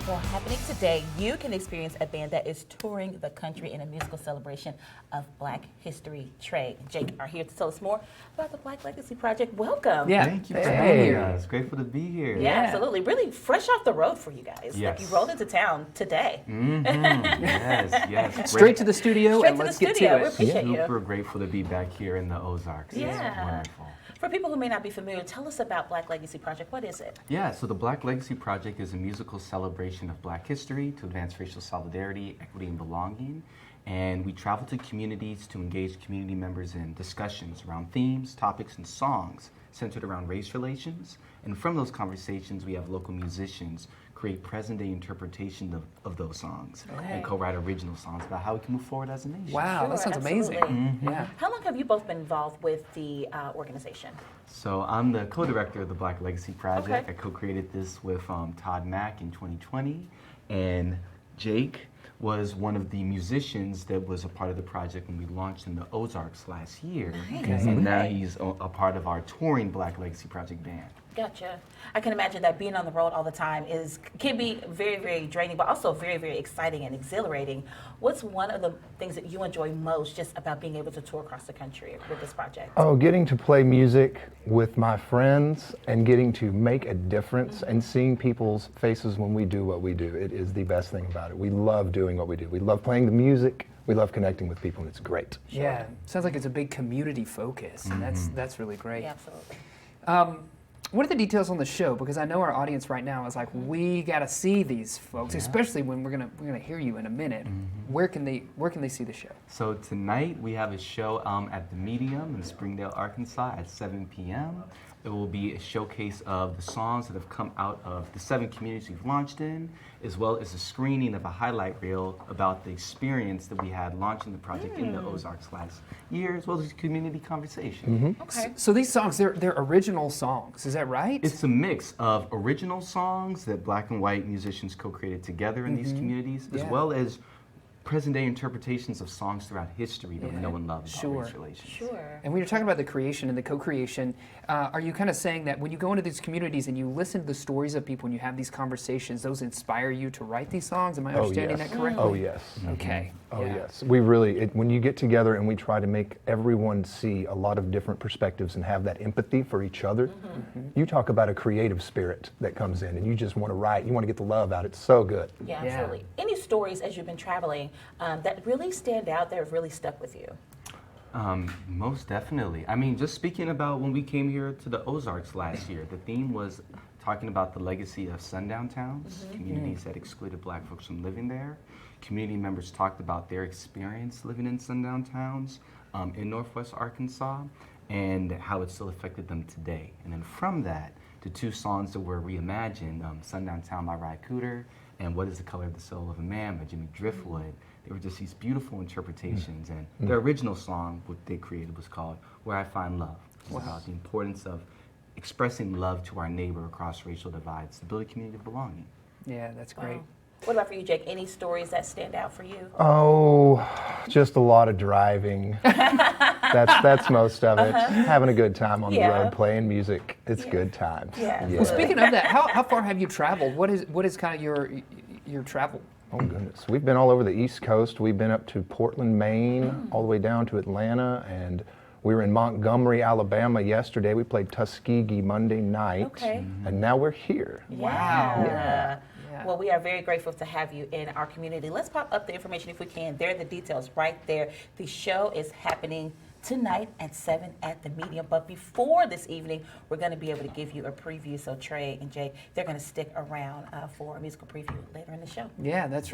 Well, happening today, you can experience a band that is touring the country in a musical celebration of Black History. Trey and Jake are here to tell us more about the Black Legacy Project. Welcome. Yeah. Thank you for being here, guys. Grateful to be here. Yeah, absolutely. Really fresh off the road for you guys. Yes. Like you rolled into town today. Yes. Straight to the studio Straight and to the let's get studio. to We it. appreciate you. Super grateful to be back here in the Ozarks. It's Yeah. wonderful. For people who may not be familiar, tell us about Black Legacy Project. What is it? Yeah, so the Black Legacy Project is a musical celebration of Black history to advance racial solidarity, equity, and belonging. And we travel to communities to engage community members in discussions around themes, topics, and songs centered around race relations. And from those conversations, we have local musicians create present-day interpretation of those songs and co-write original songs about how we can move forward as a nation. Wow, Sure, that sounds absolutely. amazing. Yeah. How long have you both been involved with the organization? So I'm the co-director of the Black Legacy Project. Okay. I co-created this with Todd Mack in 2020, and Jake was one of the musicians that was a part of the project when we launched in the Ozarks last year. Nice. And now Okay. he's a part of our touring Black Legacy Project band. Gotcha. I can imagine that being on the road all the time can be very, very draining, but also very, very exciting and exhilarating. What's one of the things that you enjoy most just about being able to tour across the country with this project? Oh, getting to play music with my friends and getting to make a difference and seeing people's faces when we do what we do. It is the best thing about it. We love doing what we do. We love playing the music. We love connecting with people, and it's great. Yeah. Sounds like it's a big community focus, and that's really great. Yeah, absolutely. What are the details on the show? Because I know our audience right now is like, we got to see these folks, especially when we're gonna hear you in a minute. Where can they see the show? So tonight we have a show at the Medium in Springdale, Arkansas at 7 p.m. It will be a showcase of the songs that have come out of the 7 communities we've launched in, as well as a screening of a highlight reel about the experience that we had launching the project in the Ozarks last year, as well as community conversation. Okay. So these songs, they're original songs, is that right? It's a mix of original songs that Black and white musicians co-created together in these communities, as Yeah. well as present-day interpretations of songs throughout history that we know and love about Sure. race relations. Sure. And when you're talking about the creation and the co-creation, are you kind of saying that when you go into these communities and you listen to the stories of people and you have these conversations, those inspire you to write these songs? Am I understanding yes. that correctly? Oh, yes. Okay. Oh, Yeah. yes. We really, when you get together and we try to make everyone see a lot of different perspectives and have that empathy for each other, you talk about a creative spirit that comes in and you just want to write, you want to get the love out. It's so good. Yeah, Yeah. absolutely. Any stories as you've been traveling that really stand out, that have really stuck with you? Most definitely. I mean, just speaking about when we came here to the Ozarks last year, the theme was talking about the legacy of sundown towns, communities that excluded Black folks from living there. Community members talked about their experience living in sundown towns in Northwest Arkansas and how it still affected them today. And then from that, the 2 songs that were reimagined, Sundown Town by Ry Cooder and What is the Color of the Soul of a Man by Jimmy Driftwood. They were just these beautiful interpretations. And the original song, what they created, was called Where I Find Love. It's about the importance of expressing love to our neighbor across racial divides to build a community of belonging. Yeah, that's great. Wow. What about for you, Jake? Any stories that stand out for you? Oh, just a lot of driving. That's most of it. Having a good time on the Yeah. road, playing music. It's good times. Yeah. Well, speaking of that, how far have you traveled? What is kind of your travel? Oh goodness, we've been all over the East Coast. We've been up to Portland, Maine, all the way down to Atlanta, and we were in Montgomery, Alabama yesterday. We played Tuskegee Monday night, Okay. and now we're here. Wow. Yeah. Yeah. Well, we are very grateful to have you in our community. Let's pop up the information if we can. There are the details right there. The show is happening tonight at 7 at the Medium. But before this evening, we're going to be able to give you a preview. So Trey and Jake, they're going to stick around for a musical preview later in the show. Yeah, that's right.